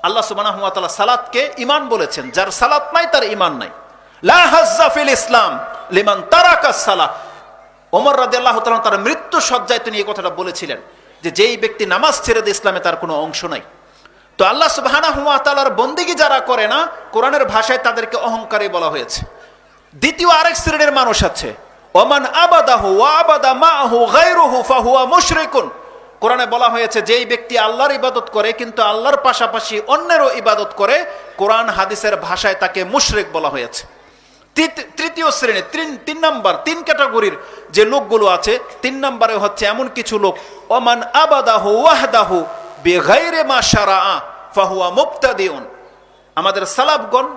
আল্লাহ সুবহানাহু ওয়া তাআলা সালাতকে ঈমান বলেছেন, যার সালাত নাই তার ঈমান নাই। লা হাজ্জা ফিল ইসলাম লিমান তারাকাস সালাহ। ওমর রাদিয়াল্লাহু তাআলা তার মৃত্যু সজ্জায় তিনি এই কথাটা বলেছিলেন যে যেই ব্যক্তি নামাজ ছেড়ে দেয় ইসলামে তার কোনো অংশ নাই। তো আল্লাহ সুবহানাহু ওয়া তাআলার বন্দেগী যারা করে না, কোরআনের ভাষায় তাদেরকে অহংকারী বলা হয়েছে। দ্বিতীয় আরেক শ্রেণীর মানুষ আছে, ওমান আবাদাহু ওয়া আবাদা মাআহু গায়রুহু ফাহুয়া মুশরিকুন। কোরআনে বলা হয়েছে যেই ব্যক্তি আল্লাহর ইবাদত করে কিন্তু আল্লাহর পাশাপাশি অন্যেরও ইবাদত করে, কোরআন হাদিসের ভাষায় তাকে মুশরিক বলা হয়েছে। তৃতীয় শ্রেণী, তিন নাম্বার, তিন ক্যাটাগরির যে লোকগুলো আছে, তিন নম্বরে হচ্ছে এমন কিছু লোক, ওমান আবাদাহু ওয়াহদাহু বিগাইরি মা শারাআ ফাহুয়া মুবতাদিউন। আমাদের সালাফগণ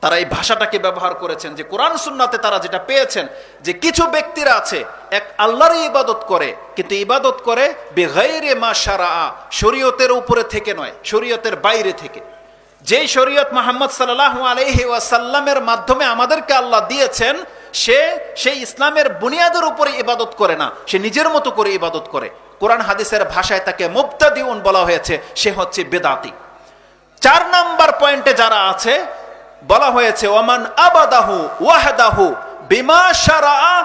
তারা এই ভাষাটাকে ব্যবহার করেছেন যে কোরআন সুন্নাতে তারা যেটা পেয়েছেন যে কিছু ব্যক্তিরা আছে এক আল্লাহরই ইবাদত করে কিন্তু ইবাদত করে বিগাইরি মা শারাআ, শরীয়তের উপরে থেকে নয়, শরীয়তের বাইরে থেকে। যেই শরীয়ত মুহাম্মদ সাল্লাল্লাহু আলাইহি ওয়াসাল্লামের মাধ্যমে আমাদেরকে আল্লাহ দিয়েছেন, সেই ইসলামের বুনিয়াদের উপরে ইবাদত করে না, সে নিজের মতো করে ইবাদত করে। কোরআন হাদিসের ভাষায় তাকে মুবতাদিউন বলা হয়েছে, সে হচ্ছে বেদাতি। 4 নাম্বার পয়েন্টে যারা আছে বলা হয়েছে ওমান আবাদাহু ওয়াহদাহু বিমা শারাআ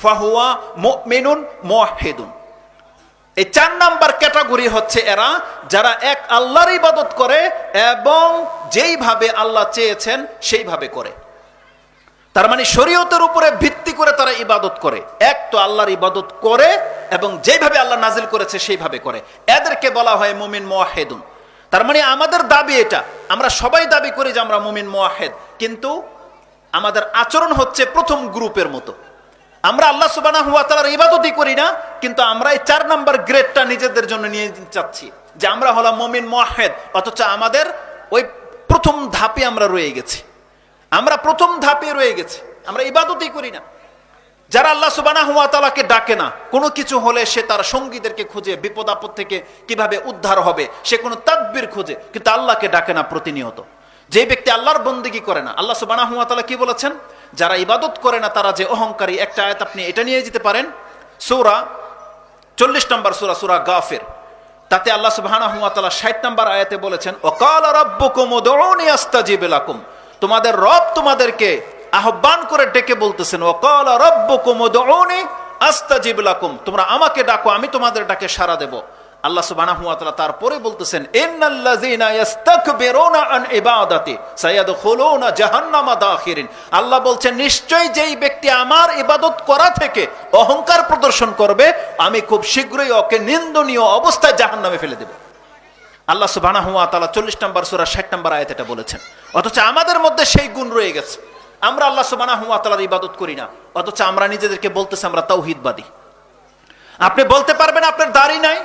ফাহুয়া মুমিনুন মুওয়াহহিদুন। এই 4 নাম্বার ক্যাটাগরি হচ্ছে এরা যারা এক আল্লাহর ইবাদত করে এবং যেইভাবে আল্লাহ চেয়েছেন সেইভাবে করে। তার মানে শরীয়তের উপরে ভিত্তি করে তারা ইবাদত করে, এক তো আল্লাহর ইবাদত করে এবং যেইভাবে আল্লাহ নাজিল করেছে সেইভাবে করে, এদেরকে বলা হয় মুমিন মুওয়াহহিদুন। তার মানে আমাদের দাবি এটা, আমরা সবাই দাবি করি যে আমরা মুমিন মুওয়াহহিদ, কিন্তু আমাদের আচরণ হচ্ছে প্রথম গ্রুপের মতো। আমরা আল্লাহ সুবহানাহু ওয়া তাআলার ইবাদতই করি না, কিন্তু আমরা এই 4 নাম্বার গ্রেডটা নিজেদের জন্য নিয়ে যাচ্ছি যে আমরা হলাম মুমিন মুওয়াহহিদ, অথচ আমাদের ওই প্রথম ধাপে আমরা রয়ে গেছি। আমরা প্রথম ধাপে রয়ে গেছি, আমরা ইবাদতই করি না। যারা আল্লাহ সুবহানাহু ওয়া তাআলাকে ডাকে না, কোনো কিছু হলে সে তার সঙ্গীদেরকে খুঁজে বিপদ আপদ থেকে কিভাবে উদ্ধার হবে, সে কোনো তাদবির খুঁজে, কিন্তু আল্লাহকে ডাকে না প্রতিনিয়ত। যে ব্যক্তি আল্লাহর বন্দেগী করে না, আল্লাহ সুবহানাহু ওয়া তাআলা কি বলেছেন, যারা ইবাদত করে না তারা যে অহংকারী। একটা আয়াত আপনি এটা নিয়ে যেতে পারেন, সূরা 40 নম্বর সূরা গাফির, তাতে আল্লাহ সুবহানাহু ওয়া তাআলা 60 নম্বর আয়াতে বলেছেন ওয়াকালা রাব্বুকুম উদউনি আস্তাজিব লাকুম। তোমাদের রব তোমাদেরকে আহ্বান করে ডেকে বলতেছেন ওয়াকালা রাব্বুকুম উদউনি আস্তাজিব লাকুম, তোমরা আমাকে ডাকো আমি তোমাদের ডাকে সাড়া দেব। আল্লাহ সুবহানাহু ওয়া তাআলা তারপরে বলতেছেন ইন্নাল্লাযীনা ইস্তাকবিরুনা আন ইবাদাতি সায়াদখুলুনা জাহান্নামা দাখিরিন। আল্লাহ বলছেন নিশ্চয়ই যেই ব্যক্তি আমার ইবাদত করা থেকে অহংকার প্রদর্শন করবে আমি খুব শীঘ্রই ওকে নিন্দনীয় অবস্থায় জাহান্নামে ফেলে দেব। আল্লাহ সুবহানাহু ওয়া তাআলা 40 নম্বর সূরা 60 নম্বর আয়াতে এটা বলেছেন। অথচ আমাদের মধ্যে সেই গুণ রয়ে গেছে, আমরা আল্লাহ সুবহানাহু ওয়া তাআলার ইবাদত করি না, অথচ আমরা নিজেদেরকে বলতেছি আমরা তাওহীদবাদী। আপনি বলতে পারবেন আপনার দাড়ি নাই,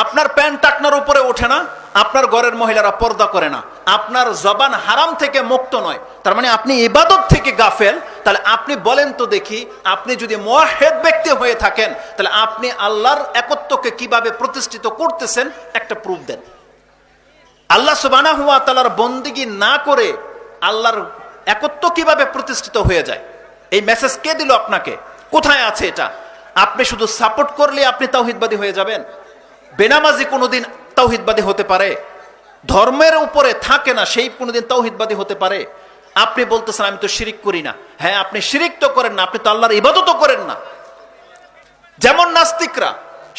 আপনার প্যান্ট টাকনার উপরে ওঠে না, আপনার ঘরের মহিলারা পর্দা করে না, আপনার জবান হারাম থেকে মুক্ত নয়, তার মানে আপনি ইবাদত থেকে গাফেল। তাহলে আপনি বলেন তো দেখি, আপনি যদি মুওয়াহহিদ ব্যক্তি হয়ে থাকেন তাহলে আপনি আল্লাহর একত্বকে কিভাবে প্রতিষ্ঠিত করতেছেন একটা প্রুফ দেন। আল্লাহ সুবহানাহু ওয়া তাআলার বন্দেগী না করে আল্লাহর একত্ব কিভাবে প্রতিষ্ঠিত হয়ে যায়, এই মেসেজ কে দিল আপনাকে? কোথায় আছে এটা? আপনি শুধু সাপোর্ট করলে আপনি তাওহীদবাদী হয়ে যাবেন? বেনামাজি কোনোদিন তাওহীদবাদী হতে পারে? ধর্মের উপরে থাকে না সেই কোনোদিন তাওহীদবাদী হতে পারে? আপনি বলতেছেন আমি তো শিরিক করি না। হ্যাঁ, আপনি শিরিক তো করেন না, আপনি তো আল্লাহর ইবাদতও করেন না। যেমন নাস্তিকরা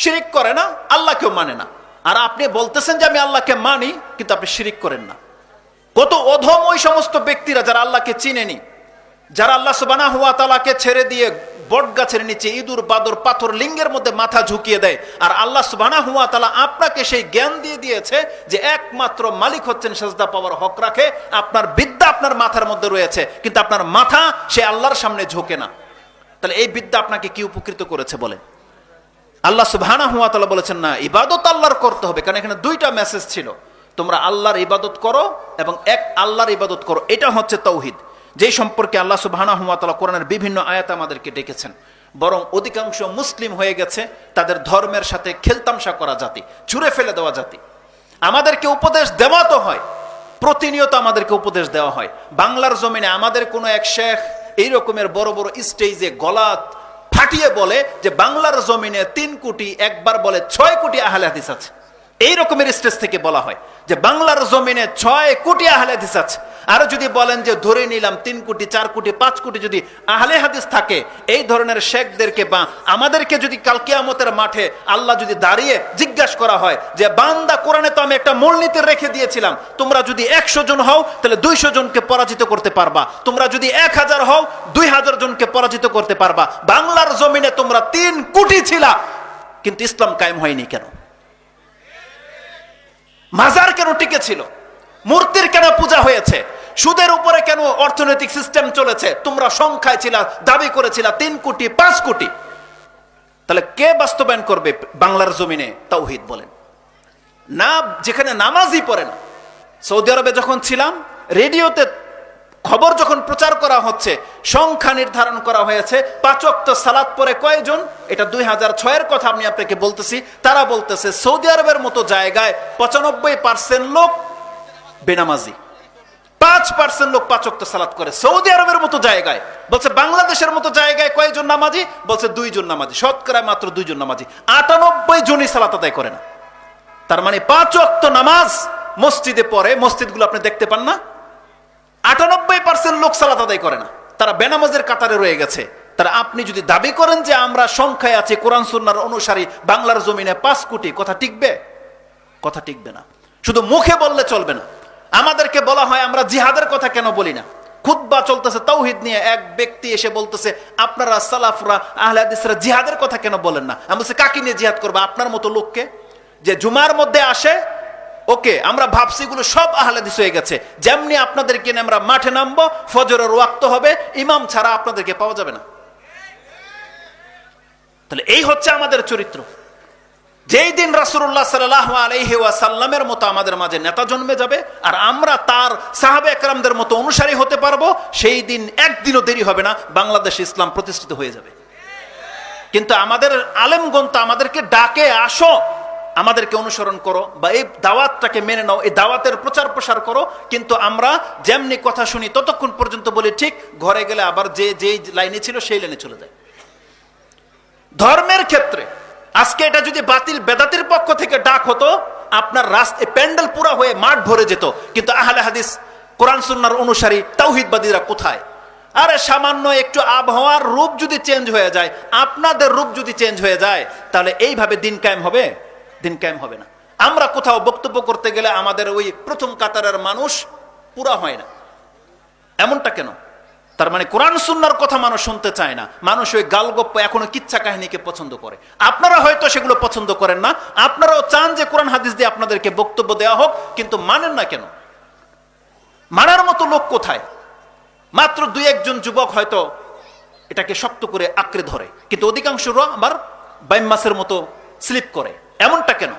শিরিক করে না, আল্লাহকেও মানে না, আর আপনি বলতেছেন যে আমি আল্লাহকে মানি, কিন্তু আপনি শিরিক করেন না। কত অধম ওই সমস্ত ব্যক্তিরা যারা আল্লাহকে চিনেনি, যারা আল্লাহ সুবহানাহু ওয়া তাআলাকে ছেড়ে দিয়ে বট গাছের নিচে ইঁদুর বাদর পাথর লিঙ্গের মধ্যে মাথা ঝুঁকিয়ে দেয়। আর আল্লাহ সুবহানাহু ওয়া তাআলা আপনাকে সেই জ্ঞান দিয়ে দিয়েছে যে একমাত্র মালিক হচ্ছেন সেজদা পাওয়ার হক রাখে, আপনার বিদ্যা আপনার মাথার মধ্যে রয়েছে, কিন্তু আপনার মাথা সে আল্লাহর সামনে ঝোঁকে না। তাহলে এই বিদ্যা আপনাকে কি উপকৃত করেছে বলে? আল্লাহ সুবহানাহু ওয়া তাআলা বলেছেন না, ইবাদত আল্লাহর করতে হবে, কারণ এখানে 2টা মেসেজ ছিল, তোমরা আল্লাহর ইবাদত করো এবং এক আল্লাহর ইবাদত করো, এটা হচ্ছে তাওহীদ, যেই সম্পর্কে আল্লাহ সুবহানাহু ওয়া তাআলা কোরআনের বিভিন্ন আয়াতে আমাদেরকে ডেকেছেন। বরং অধিকাংশ মুসলিম হয়ে গেছে তাদের ধর্মের সাথে খেলতামশা করা জাতি, ছুঁড়ে ফেলে দেওয়া জাতি। আমাদেরকে উপদেশ দেওয়া তো হয়, প্রতিনিয়ত আমাদেরকে উপদেশ দেওয়া হয়। বাংলার জমিনে আমাদের কোনো এক শেখ এই রকমের বড় বড় স্টেজে গলা ফাটিয়ে বলে যে বাংলার জমিনে 3 কোটি, একবার বলে 6 কোটি আহলে হাদিস আছে। এই রকমের স্টেজ থেকে বলা হয় যে বাংলার জমিনে 6 কোটি আহলে হাদিস আছে। আর যদি বলেন যে ধরে নিলাম 3 কোটি 4 কোটি 5 কোটি যদি আহলে হাদিস থাকে, এই ধরনের শেখদেরকে বা আমাদেরকে যদি কাল কিয়ামতের মাঠে আল্লাহ যদি দাঁড়িয়ে জিজ্ঞাসা করা হয় যে বান্দা, কোরআনে তো আমি একটা মূলনীতি রেখে দিয়েছিলাম, তোমরা যদি 100 জন হও তাহলে 200 জনকে পরাজিত করতে পারবা, তোমরা যদি 1000 হও 2000 জনকে পরাজিত করতে পারবা। বাংলার জমিনে তোমরা 3 কোটি ছিলা, কিন্তু ইসলাম কায়েম হয়নি কেন? মাজার কেন টিকে ছিল? মূর্তির কেন পূজা হয়েছে? সুদের উপরে কেন অর্থনৈতিক সিস্টেম চলেছে? তোমরা সংখ্যায় ছিল, দাবি করেছিল 3 কোটি 5 কোটি। তাহলে কে বাস্তবায়ন করবে বাংলার জমিনে তাওহীদ? বলেন না, যেখানে নামাজই পড়ে না। সৌদি আরবে যখন ছিলাম, রেডিওতে খবর যখন প্রচার করা হচ্ছে, সংখ্যা নির্ধারণ করা হয়েছে 5 ওয়াক্ত সালাত পড়ে কয়জন, এটা 2006 এর কথা আমি আপনাকে বলতেছি। তারা বলতেছে সৌদি আরবের মতো জায়গায় 95% লোক বেনামাজি, 5% লোক 5 ওয়াক্ত সালাত করে। সৌদি আরবের মতো জায়গায়। বলছে বাংলাদেশের মতো জায়গায় কয়জন নামাজি? বলছে 2 জন নামাজি, শতকরা মাত্র 2 জন নামাজি, 98 জনই সালাত আদায় করে না। তার মানে 5 ওয়াক্ত নামাজ মসজিদে পড়ে, মসজিদগুলো আপনি দেখতে পান না। 98% লোক সালাত আদায় করে না, তারা বেনামাজের কাতারে রয়ে গেছে। তারা আপনি যদি দাবি করেন যে আমরা সংখ্যায় আছি কোরআন সুন্নাহর অনুসারী বাংলার জমিনে 5 কোটি, কথা টিকবে? কথা টিকবে না। শুধু মুখে বললে চলবে না। আমাদেরকে বলা হয় আমরা জিহাদের কথা কেন বলি না? খুতবা চলতেছে তাওহীদ নিয়ে, এক ব্যক্তি এসে বলতেছে আপনারা সালাফরা আহলে হাদিসরা জিহাদের কথা কেন বলেন না? আমি বলছি কাকে নিয়ে জিহাদ করবে? আপনার মতো লোককে যে জুমার মধ্যে আসে। ওকে, আমরা ভাবছি গুলো সব আহলে হাদিস হয়ে গেছে। যেমনি আপনাদেরকে নিয়ে আমরা মাঠে নামবো, ফজরের ওয়াক্ত হবে, ইমাম ছাড়া আপনাদেরকে পাওয়া যাবে না। তাহলে এই হচ্ছে আমাদের চরিত্র। যেই দিন রাসূলুল্লাহ সাল্লাল্লাহু আলাইহি ওয়াসাল্লামের মতো আমাদের মাঝে নেতা জন্মে যাবে আর আমরা তার সাহাবে একরামদের মতো অনুসারী হতে পারবো, সেই দিন একদিনও দেরি হবে না, বাংলাদেশে ইসলাম প্রতিষ্ঠিত হয়ে যাবে। কিন্তু আমাদের আলেমগণ তো আমাদেরকে ডাকে, আসো আমাদেরকে অনুসরণ করো বা এই দাওয়াতটাকে মেনে নাও, এই দাওয়াতের প্রচার প্রসার করো। কিন্তু আমরা যেমনি কথা শুনি ততক্ষণ পর্যন্ত বলি ঠিক, ঘরে গেলে আবার যে লাইনে ছিল সেই লাইনে চলে যায়। ধর্মের ক্ষেত্রে আজকে এটা যদি বাতিল বেদাতির পক্ষ থেকে ডাক হতো, আপনার রাস্তায় প্যান্ডেল পুরা হয়ে মাঠ ভরে যেত। কিন্তু আহলে হাদিস কোরআন সুন্নাহর অনুসারী তাওহীদবাদীরা কোথায়? আরে সামান্য একটু আবহাওয়ার রূপ যদি চেঞ্জ হয়ে যায়, আপনাদের রূপ যদি চেঞ্জ হয়ে যায়, তাহলে এইভাবে দিন কায়েম হবে? দিন কায়েম হবে না। আমরা কোথাও বক্তব্য করতে গেলে আমাদের ওই প্রথম কাতারের মানুষ পুরা হয় না, এমনটা কেন? তার মানে কোরআন সুন্নাহর কথা মানুষ শুনতে চায় না, মানুষ ওই গালগপ্প এখনো কিচ্ছা কাহিনীকে পছন্দ করে। আপনারা হয়তো সেগুলো পছন্দ করেন না, আপনারাও চান যে কোরআন হাদিস দিয়ে আপনাদেরকে বক্তব্য দেওয়া হোক, কিন্তু মানেন না কেন? মানার মতো লোক কোথায়? মাত্র 2-1 জন যুবক হয়তো এটাকে শক্ত করে আঁকড়ে ধরে, কিন্তু অধিকাংশরা আবার বাইম মাসের মতো স্লিপ করে। এমনটা কেন?